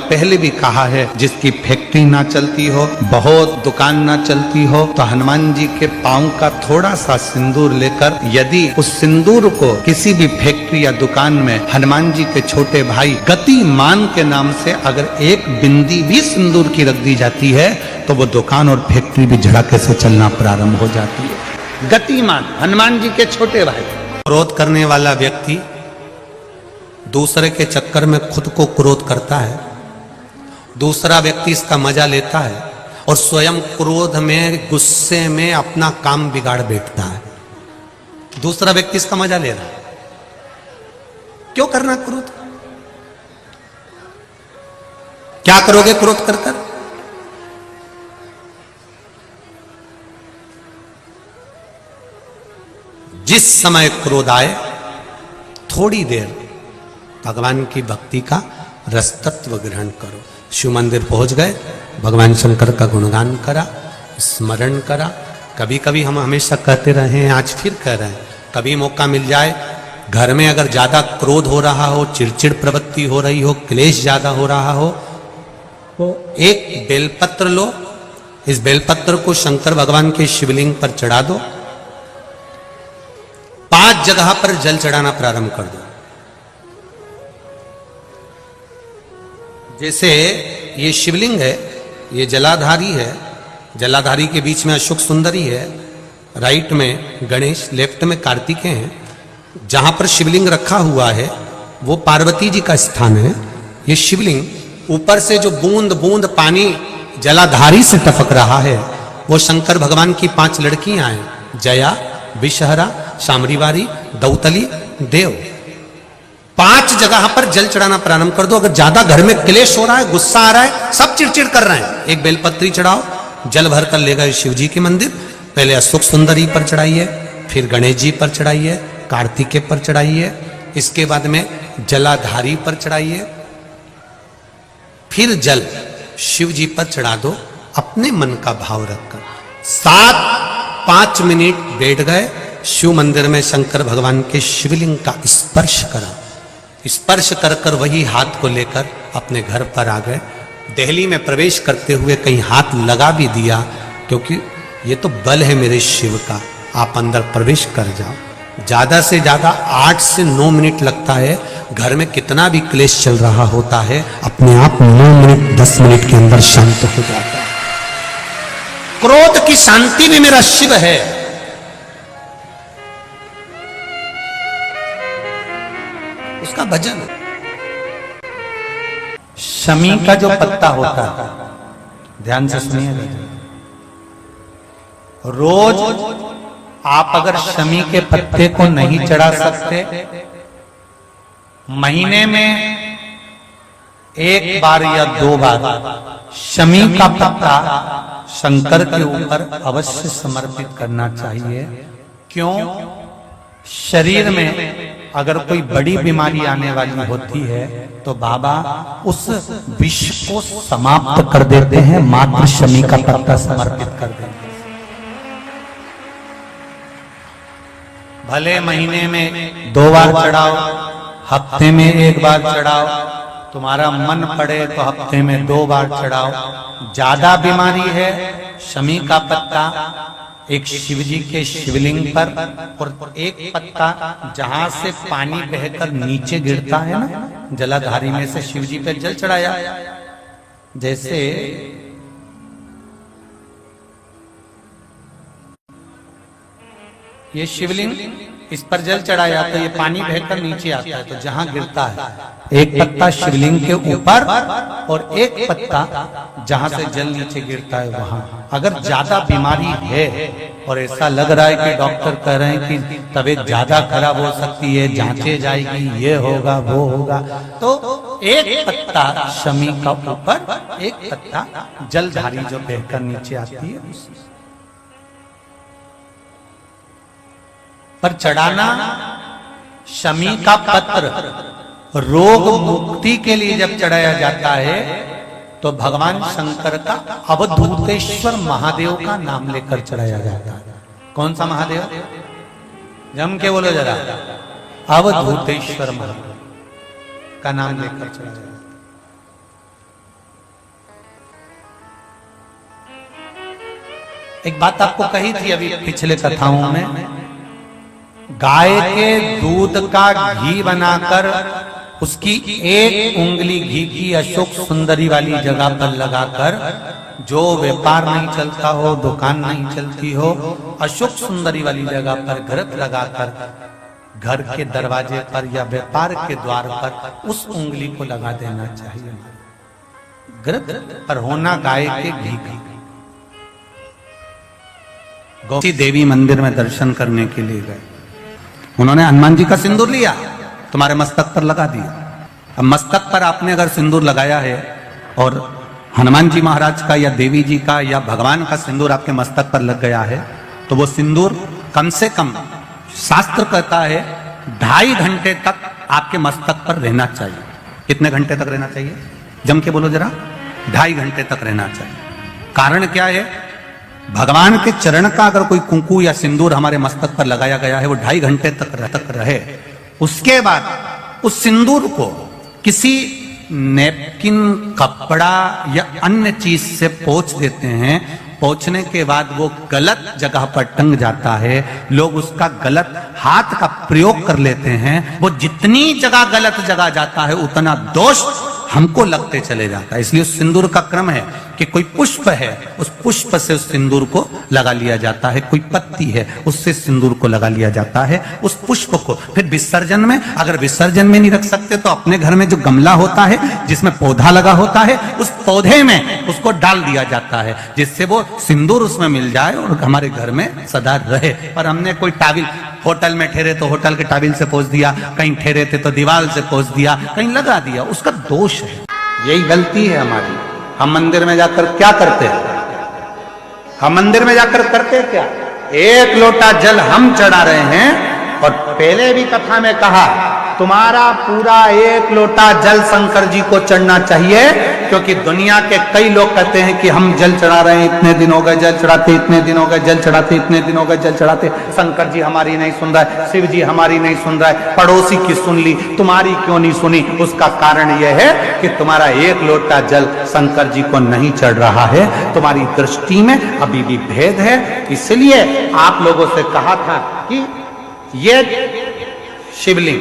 पहले भी कहा है, जिसकी फैक्ट्री ना चलती हो, बहुत दुकान ना चलती हो, तो हनुमान जी के पांव का थोड़ा सा सिंदूर लेकर यदि उस सिंदूर को किसी भी फैक्ट्री या दुकान में हनुमान जी के छोटे भाई गतिमान के नाम से अगर एक बिंदी भी सिंदूर की रख दी जाती है तो वो दुकान और फैक्ट्री भी झड़के से चलना प्रारंभ हो जाती है। गतिमान हनुमान जी के छोटे भाई। क्रोध करने वाला व्यक्ति दूसरे के चक्कर में खुद को क्रोध करता है, दूसरा व्यक्ति इसका मजा लेता है और स्वयं क्रोध में गुस्से में अपना काम बिगाड़ बैठता है। दूसरा व्यक्ति इसका मजा ले रहा है। क्यों करना क्रोध? क्या करोगे क्रोध कर कर? जिस समय क्रोध आए थोड़ी देर भगवान की भक्ति का रसतत्व ग्रहण करो। शिव मंदिर पहुंच गए, भगवान शंकर का गुणगान करा, स्मरण करा। कभी कभी हम हमेशा कहते रहे हैं, आज फिर कह रहे हैं, कभी मौका मिल जाए, घर में अगर ज्यादा क्रोध हो रहा हो, चिड़चिड़ प्रवृत्ति हो रही हो, क्लेश ज्यादा हो रहा हो, तो एक बेलपत्र लो। इस बेलपत्र को शंकर भगवान के शिवलिंग पर चढ़ा दो। 5 जगह पर जल चढ़ाना प्रारंभ कर दो। जैसे ये शिवलिंग है, ये जलाधारी है, जलाधारी के बीच में अशोक सुंदरी है, राइट में गणेश, लेफ्ट में कार्तिकेय हैं। जहां पर शिवलिंग रखा हुआ है वो पार्वती जी का स्थान है। ये शिवलिंग ऊपर से जो बूंद बूंद पानी जलाधारी से टपक रहा है वो शंकर भगवान की 5 लड़कियां हैं, जया, विषहरा, शामरीवारी, दौतली, देव। 5 जगह पर जल चढ़ाना प्रारंभ कर दो। अगर ज्यादा घर में क्लेश हो रहा है, गुस्सा आ रहा है, सब चिड़चिड़ कर रहे हैं, एक बेलपत्री चढ़ाओ, जल भर कर ले गए शिव जी के मंदिर। पहले अशोक सुंदरी पर चढ़ाइए, फिर गणेश जी पर चढ़ाइए, कार्तिकेय पर चढ़ाइए, इसके बाद में जलाधारी पर चढ़ाइए, फिर जल शिव जी पर चढ़ा दो अपने मन का भाव रखकर। 5 मिनट बैठ गए, शिव मंदिर में शंकर भगवान के शिवलिंग का स्पर्श करा। स्पर्श कर कर वही हाथ को लेकर अपने घर पर आ गए। दिल्ली में प्रवेश करते हुए कहीं हाथ लगा भी दिया, क्योंकि ये तो बल है मेरे शिव का, आप अंदर प्रवेश कर जाओ। ज्यादा से ज्यादा 8 से 9 मिनट लगता है। घर में कितना भी क्लेश चल रहा होता है, अपने आप 9 मिनट 10 मिनट के अंदर शांत हो जाता है। क्रोध की शांति भी मेरा शिव है। उसका भजन। शमी का जो पत्ता होता है, ध्यान से सुनिएगा, रोज आप अगर शमी के पत्ते को नहीं चढ़ा सकते, महीने में 1 बार या 2 बार शमी का पत्ता शंकर के ऊपर अवश्य समर्पित करना चाहिए। क्यों? शरीर में अगर कोई बड़ी बीमारी आने वाली होती है तो बाबा उस विष को समाप्त कर देते हैं, मात्र शमी का पत्ता समर्पित कर देते हैं। भले महीने में 2 बार चढ़ाओ, हफ्ते में 1 बार चढ़ाओ, तुम्हारा मन पड़े तो हफ्ते में 2 बार चढ़ाओ। ज्यादा बीमारी है, शमी का पत्ता एक शिवजी के शिवलिंग पर, और एक पत्ता जहां से पानी बहकर नीचे गिरता है ना, जलाधारी में से शिवजी पे जल चढ़ाया। जैसे ये शिवलिंग, इस पर जल चढ़ाया तो ये पानी बहकर नीचे आता है, तो जहां गिरता है एक पत्ता शिवलिंग के ऊपर और एक पत्ता जहां से जल नीचे गिरता है वहां। अगर ज्यादा बीमारी है और ऐसा लग रहा है कि डॉक्टर कह रहे हैं कि तबीयत ज्यादा खराब हो सकती है, जांचे जाएगी, ये होगा वो होगा, तो एक पत्ता शमी का ऊपर, एक पत्ता जलधारी जो बहकर नीचे आती है पर चढ़ाना। शमी का पत्र रोग मुक्ति के लिए जब चढ़ाया जाता है तो भगवान शंकर का अवधूतेश्वर महादेव का नाम लेकर चढ़ाया जाता है। कौन सा महादेव? जम के बोलो जरा। अवधूतेश्वर महादेव का नाम लेकर चढ़ाया जाता है। एक बात आपको कही थी अभी पिछले कथाओं में, गाय के दूध का घी बनाकर उसकी एक उंगली घी की अशोक सुंदरी वाली जगह पर लगाकर, जो व्यापार नहीं चलता हो, दुकान नहीं चलती हो, अशोक सुंदरी वाली जगह पर घृत लगाकर घर के दरवाजे पर या व्यापार के द्वार पर उस उंगली को लगा देना चाहिए। घृत पर होना गाय के घी का। गौरी देवी मंदिर में दर्शन करने के लिए गए, उन्होंने हनुमान जी का सिंदूर लिया, तुम्हारे मस्तक पर लगा दिया। अब मस्तक पर आपने अगर सिंदूर लगाया है और हनुमान जी महाराज का या देवी जी का या भगवान का सिंदूर आपके मस्तक पर लग गया है, तो वो सिंदूर कम से कम शास्त्र कहता है 2.5 घंटे तक आपके मस्तक पर रहना चाहिए। कितने घंटे तक रहना चाहिए? जम के बोलो जरा। 2.5 घंटे तक रहना चाहिए। कारण क्या है? भगवान के चरण का अगर कोई कुंकू या सिंदूर हमारे मस्तक पर लगाया गया है, वो 2.5 घंटे तक रहे। उसके बाद उस सिंदूर को किसी नैपकिन, कपड़ा या अन्य चीज से पोंछ देते हैं। पोंछने के बाद वो गलत जगह पर टंग जाता है, लोग उसका गलत हाथ का प्रयोग कर लेते हैं। वो जितनी जगह गलत जगह जाता है उतना दोष हमको लगते चले जाता है। इसलिए उस सिंदूर का क्रम है कि कोई पुष्प है, उस पुष्प से उस सिंदूर को लगा लिया जाता है, कोई पत्ती है उससे सिंदूर को लगा लिया जाता है, उस पुष्प को। फिर विसर्जन में, अगर विसर्जन में नहीं रख सकते तो अपने घर में जो गमला होता है जिसमें पौधा लगा होता है, उस पौधे में उसको डाल दिया जाता है, जिससे वो सिंदूर उसमें मिल जाए और हमारे घर में सदा रहे। पर हमने कोई टाविल, होटल में ठहरे तो होटल के टाविल से पोंछ दिया, कहीं ठहरे थे तो दीवार से पोंछ दिया, कहीं लगा दिया, उसका दोष है। यही गलती है हमारी। हम मंदिर में जाकर क्या करते हैं? हम मंदिर में जाकर करते क्या? एक लोटा जल हम चढ़ा रहे हैं, और पहले भी कथा में कहा तुम्हारा पूरा एक लोटा जल शंकर जी को चढ़ना चाहिए, क्योंकि दुनिया के कई लोग कहते हैं कि हम जल चढ़ा रहे हैं, इतने दिन हो गए जल चढ़ाते, इतने दिन हो गए जल चढ़ाते, इतने दिन हो गए जल चढ़ाते, शंकर जी हमारी नहीं सुन रहा है, शिव जी हमारी नहीं सुन रहा है, पड़ोसी की सुन ली, तुम्हारी क्यों नहीं सुनी? उसका कारण यह है कि तुम्हारा एक लोटा जल शंकर जी को नहीं चढ़ रहा है, तुम्हारी दृष्टि में अभी भी भेद है। इसलिए आप लोगों से कहा था कि ये शिवलिंग,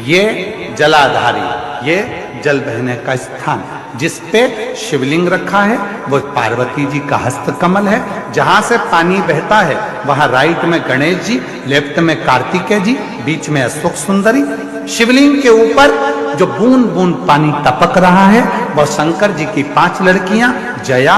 ये जलाधारी, ये जल बहने का स्थान, जिस पे शिवलिंग रखा है वो पार्वती जी का हस्त कमल है। जहां से पानी बहता है वहां राइट में गणेश जी, लेफ्ट में कार्तिकेय जी, बीच में अशोक सुंदरी। शिवलिंग के ऊपर जो बूंद बूंद पानी टपक रहा है वह शंकर जी की 5 लड़कियां, जया,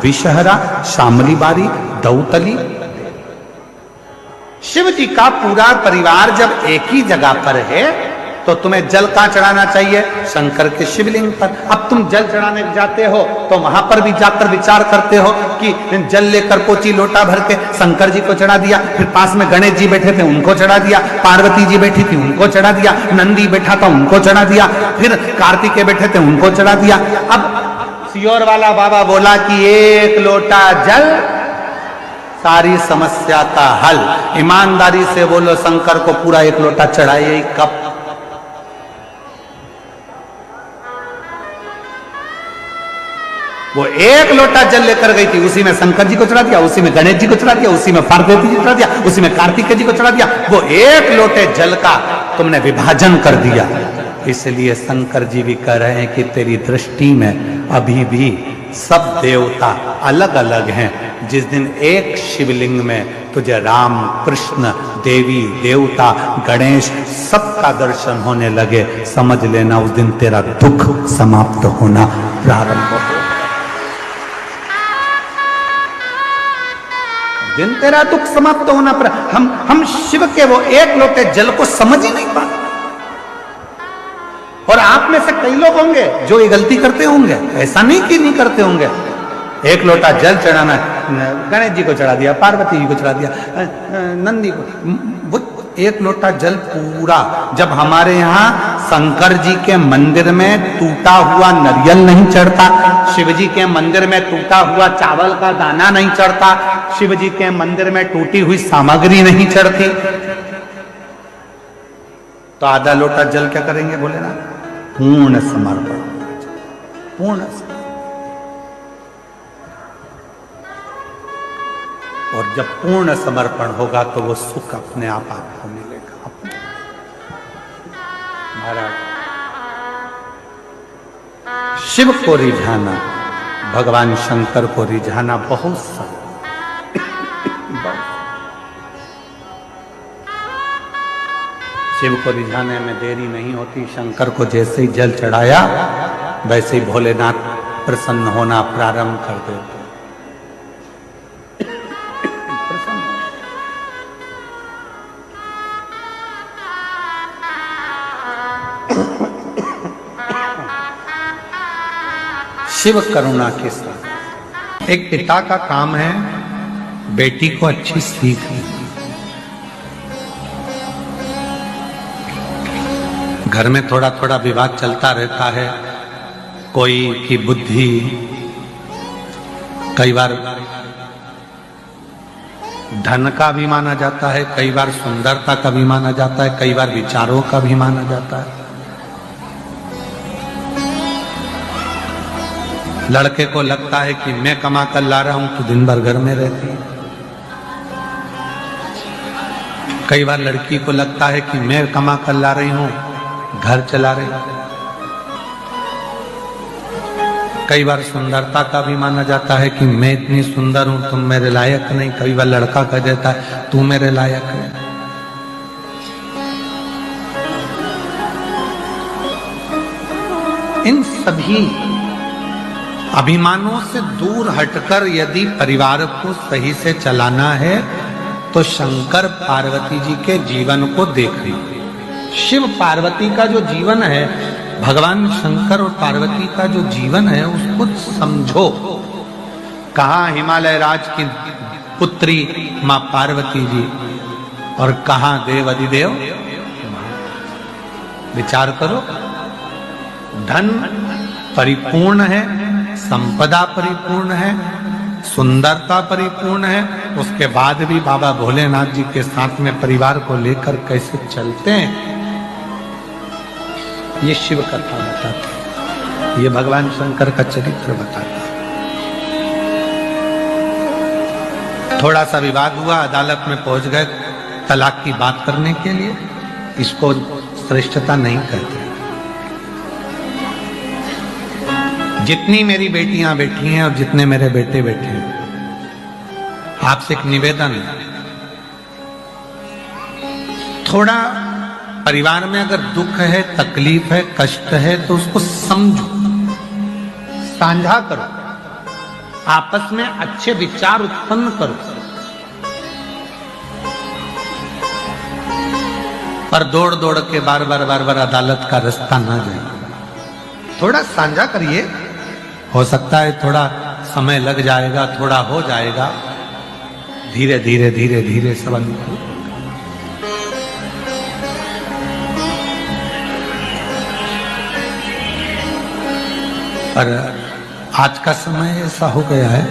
विषहरा, शामली बारी, दौतली। शिव जी का पूरा परिवार जब एक ही जगह पर है तो तुम्हें जल कहां चढ़ाना चाहिए? शंकर के शिवलिंग पर। अब तुम जल चढ़ाने जाते हो तो वहां पर भी जाकर विचार करते हो कि जल लेकर पोची लोटा भर के शंकर जी को चढ़ा दिया, फिर पास में गणेश जी बैठे थे उनको चढ़ा दिया, पार्वती जी बैठी थी उनको चढ़ा दिया, नंदी बैठा था उनको चढ़ा दिया, फिर कार्तिकेय बैठे थे उनको चढ़ा दिया। अब सियोर वाला बाबा बोला कि एक लोटा जल सारी समस्या का हल। ईमानदारी से बोलो, शंकर को पूरा एक लोटा चढ़ाइए कब? वो एक लोटा जल लेकर गई थी, उसी में शंकर जी को चढ़ा दिया, उसी में गणेश जी को चढ़ा दिया, उसी में पार्वती जी को चढ़ा दिया, उसी में कार्तिकेय जी को चढ़ा दिया। वो एक लोटे जल का तुमने विभाजन कर दिया। इसलिए शंकर जी भी कह रहे हैं कि तेरी दृष्टि में अभी भी सब देवता अलग अलग हैं। जिस दिन एक शिवलिंग में तुझे राम, कृष्ण, देवी, देवता, गणेश सबका दर्शन होने लगे, समझ लेना उस दिन तेरा दुख समाप्त होना प्रारंभ हो। दिन तेरा दुख समाप्त होना पर हम शिव के वो एक लोटे जल को समझ ही नहीं पाते। और आप में से कई लोग होंगे जो ये गलती करते होंगे, ऐसा नहीं कि नहीं करते होंगे। एक लोटा जल चढ़ाना, गणेश जी को चढ़ा दिया, पार्वती जी को चढ़ा दिया, नंदी को, वो एक लोटा जल पूरा। जब हमारे यहाँ शंकर जी के मंदिर में टूटा हुआ नारियल नहीं चढ़ता, शिव जी के मंदिर में टूटा हुआ चावल का दाना नहीं चढ़ता, शिव जी के मंदिर में टूटी हुई सामग्री नहीं चढ़ती, तो आधा लोटा जल क्या करेंगे बोले ना? पूर्ण समर्पण, पूर्ण समर्पण। और जब पूर्ण समर्पण होगा तो वो सुख अपने आप आपको मिलेगा। महाराज, शिव को रिझाना, भगवान शंकर को रिझाना बहुत सरल। शिव को रिझाने में देरी नहीं होती। शंकर को जैसे ही जल चढ़ाया वैसे ही भोलेनाथ प्रसन्न होना प्रारंभ कर देते। शिव करुणा के साथ एक पिता का काम है बेटी को अच्छी सीख देना। घर में थोड़ा थोड़ा विवाद चलता रहता है। कोई की बुद्धि कई बार धन का भी माना जाता है, कई बार सुंदरता का भी माना जाता है, कई बार विचारों का भी माना जाता है। लड़के को लगता है कि मैं कमा कर ला रहा हूं तो दिन भर घर में रहती है। कई बार लड़की को लगता है कि मैं कमा कर ला रही हूं, घर चला रही। कई बार सुंदरता का भी माना जाता है कि मैं इतनी सुंदर हूं, तुम मेरे लायक नहीं। कई बार लड़का कह देता है तू मेरे लायक है। इन सभी अभिमानों से दूर हटकर यदि परिवार को सही से चलाना है तो शंकर पार्वती जी के जीवन को देखिए। शिव पार्वती का जो जीवन है, भगवान शंकर और पार्वती का जो जीवन है उसको समझो। कहाँ हिमालय राज की पुत्री मां पार्वती जी और कहाँ देव अधिदेव। विचार करो, धन परिपूर्ण है, संपदा परिपूर्ण है, सुंदरता परिपूर्ण है, उसके बाद भी बाबा भोलेनाथ जी के साथ में परिवार को लेकर कैसे चलते हैं, ये शिव कथा बताते हैं। ये भगवान शंकर का चरित्र बताता है। थोड़ा सा विवाद हुआ, अदालत में पहुंच गए तलाक की बात करने के लिए। इसको श्रेष्ठता नहीं कहते। जितनी मेरी बेटियां बैठी हैं और जितने मेरे बेटे बैठे हैं, आपसे एक निवेदन है, थोड़ा परिवार में अगर दुख है, तकलीफ है, कष्ट है तो उसको समझो, साझा करो, आपस में अच्छे विचार उत्पन्न करो। पर दौड़ दौड़ के बार बार अदालत का रास्ता ना जाए। थोड़ा साझा करिए। हो सकता है थोड़ा समय लग जाएगा, थोड़ा हो जाएगा, धीरे धीरे धीरे धीरे सब। पर आज का समय ऐसा हो गया है,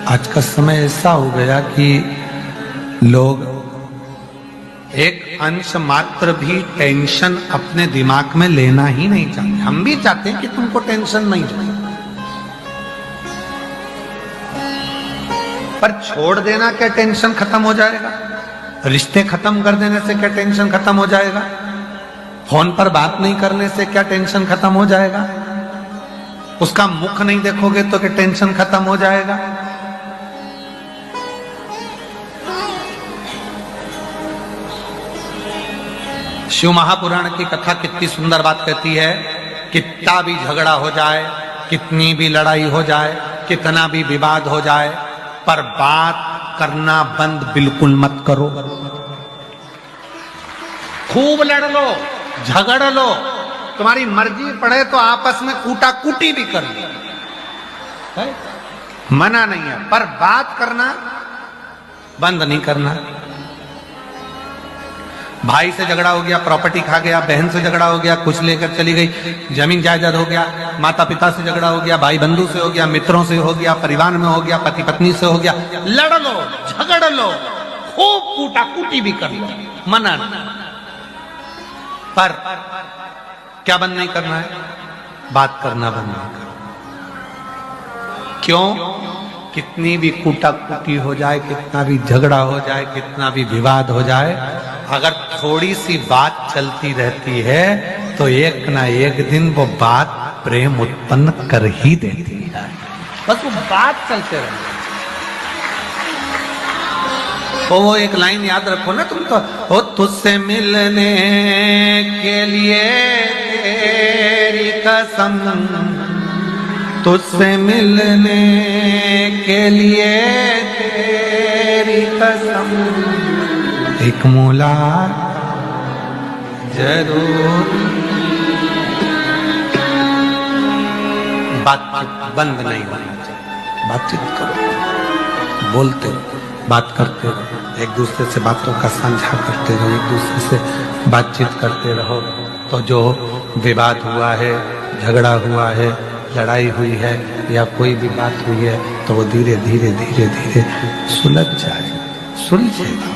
आज का समय ऐसा हो गया कि लोग एक अंश मात्र भी टेंशन अपने दिमाग में लेना ही नहीं चाहते। हम भी चाहते हैं कि तुमको टेंशन नहीं जाए, पर छोड़ देना क्या टेंशन खत्म हो जाएगा? रिश्ते खत्म कर देने से क्या टेंशन खत्म हो जाएगा? फोन पर बात नहीं करने से क्या टेंशन खत्म हो जाएगा? उसका मुख नहीं देखोगे तो क्या टेंशन खत्म हो जाएगा? शिव महापुराण की कथा कितनी सुंदर बात कहती है। कितना भी झगड़ा हो जाए, कितनी भी लड़ाई हो जाए, कितना भी विवाद हो जाए, पर बात करना बंद बिल्कुल मत करो। खूब लड़ लो, झगड़ लो, तुम्हारी मर्जी पड़े तो आपस में कूटा कूटी भी कर लो, मना नहीं है, पर बात करना बंद नहीं करना। भाई से झगड़ा हो गया, प्रॉपर्टी खा गया, बहन से झगड़ा हो गया, कुछ लेकर चली गई, जमीन जायदाद हो गया, माता पिता से झगड़ा हो गया, भाई बंधु से हो गया, मित्रों से हो गया, परिवार में हो गया, पति पत्नी से हो गया, लड़ लो, झगड़ लो, खूब कूटा कूटी भी कर लो, मना नहीं। पर क्या बंद नहीं करना है? बात करना बंद नहीं करना। क्यों? कितनी भी कूटाकूटी हो जाए, कितना भी झगड़ा हो जाए, कितना भी विवाद हो जाए, अगर थोड़ी सी बात चलती रहती है तो एक ना एक दिन वो बात प्रेम उत्पन्न कर ही देती है। बस वो बात चलते रहे। तो वो एक लाइन याद रखो ना तुम तो, हो तुझसे मिलने के लिए तेरी कसम, तुझसे मिलने के लिए तेरी कसम, एक मुलाकात जरूर। बातचीत बंद नहीं होनी चाहिए, बातचीत करो, बोलते रहो, बात करते रहो, एक दूसरे से बातों का साझा करते रहो, एक दूसरे से बातचीत करते रहो। तो जो विवाद हुआ है, झगड़ा हुआ है, लड़ाई हुई है या कोई भी बात हुई है तो वो धीरे धीरे धीरे धीरे सुलझ जाएगा, सुलझेगा,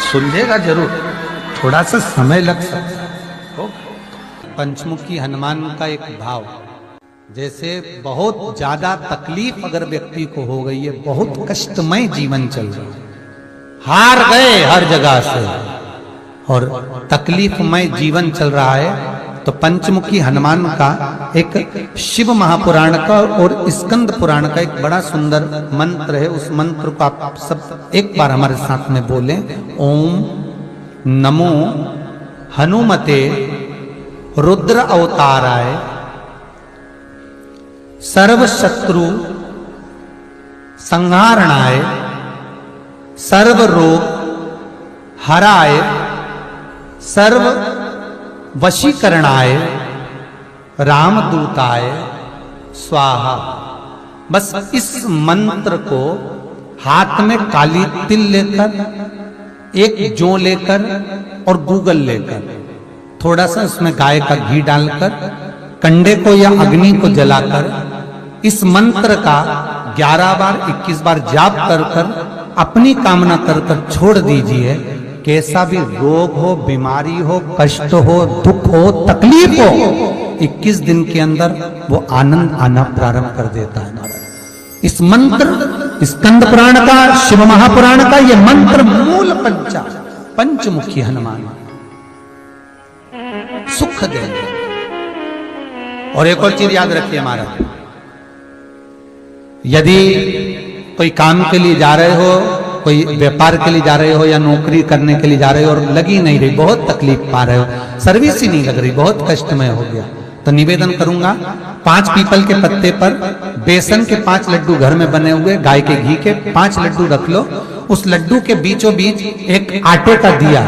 सुलझेगा जरूर, थोड़ा सा समय लग सकता है। पंचमुखी हनुमान का एक भाव, जैसे बहुत ज्यादा तकलीफ अगर व्यक्ति को हो गई है, बहुत कष्टमय जीवन चल रहा है, हार गए हर जगह से और तकलीफमय जीवन चल रहा है, तो पंचमुखी हनुमान का एक शिव महापुराण का और स्कंद पुराण का एक बड़ा सुंदर मंत्र है। उस मंत्र को आप सब एक बार हमारे साथ में बोलें। ओम नमो हनुमते रुद्र अवताराय सर्व शत्रु संहारणाय सर्व रोग हराय सर्व वशीकरणाय रामदूताय स्वाहा। बस इस मंत्र को हाथ में काली तिल लेकर, एक जौ लेकर और गूगल लेकर, थोड़ा सा उसमें गाय का घी डालकर, कंडे को या अग्नि को जलाकर इस मंत्र का 11 बार 21 बार जाप कर कर अपनी कामना कर कर छोड़ दीजिए। कैसा भी रोग हो, बीमारी हो, कष्ट हो, दुख हो, तकलीफ हो, 21 दिन के अंदर वो आनंद आना प्रारंभ कर देता है। इस मंत्र, स्कंद पुराण का, शिव महापुराण का ये मंत्र मूल पंचमुखी हनुमान सुख देंगे। और एक और चीज याद रखिए हमारा, यदि कोई काम के लिए जा रहे हो, कोई व्यापार के लिए जा रहे हो या नौकरी करने के लिए जा रहे हो और लगी नहीं रही, बहुत तकलीफ पा रहे हो, सर्विस ही नहीं लग रही, बहुत कष्टमय हो गया, तो निवेदन करूंगा 5 पीपल के पत्ते पर बेसन के 5 लड्डू घर में बने हुए, गाय के घी के 5 लड्डू रख लो, उस लड्डू के बीचों बीच एक आटे का दिया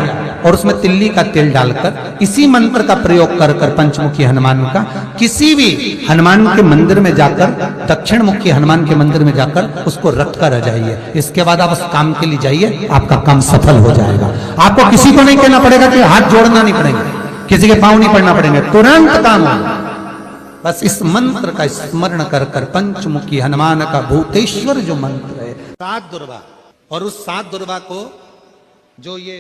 और उसमें तिल्ली का तेल डालकर इसी मंत्र का प्रयोग कर कर पंचमुखी हनुमान का किसी भी हनुमान के मंदिर में जाकर, दक्षिण मुखी हनुमान के मंदिर में जाकर उसको रख कर आ जाइए। इसके बाद आप उस काम के लिए जाइए, आपका काम सफल हो जाएगा। आपको किसी को नहीं कहना पड़ेगा कि हाथ जोड़ना नहीं पड़ेगा, किसी के पांव नहीं पड़ना पड़ेंगे, तुरंत काम होगा। बस इस मंत्र का स्मरण कर कर पंचमुखी हनुमान का भूतेश्वर जो मंत्र है 7 दुर्वा, और उस 7 दुर्वा को जो ये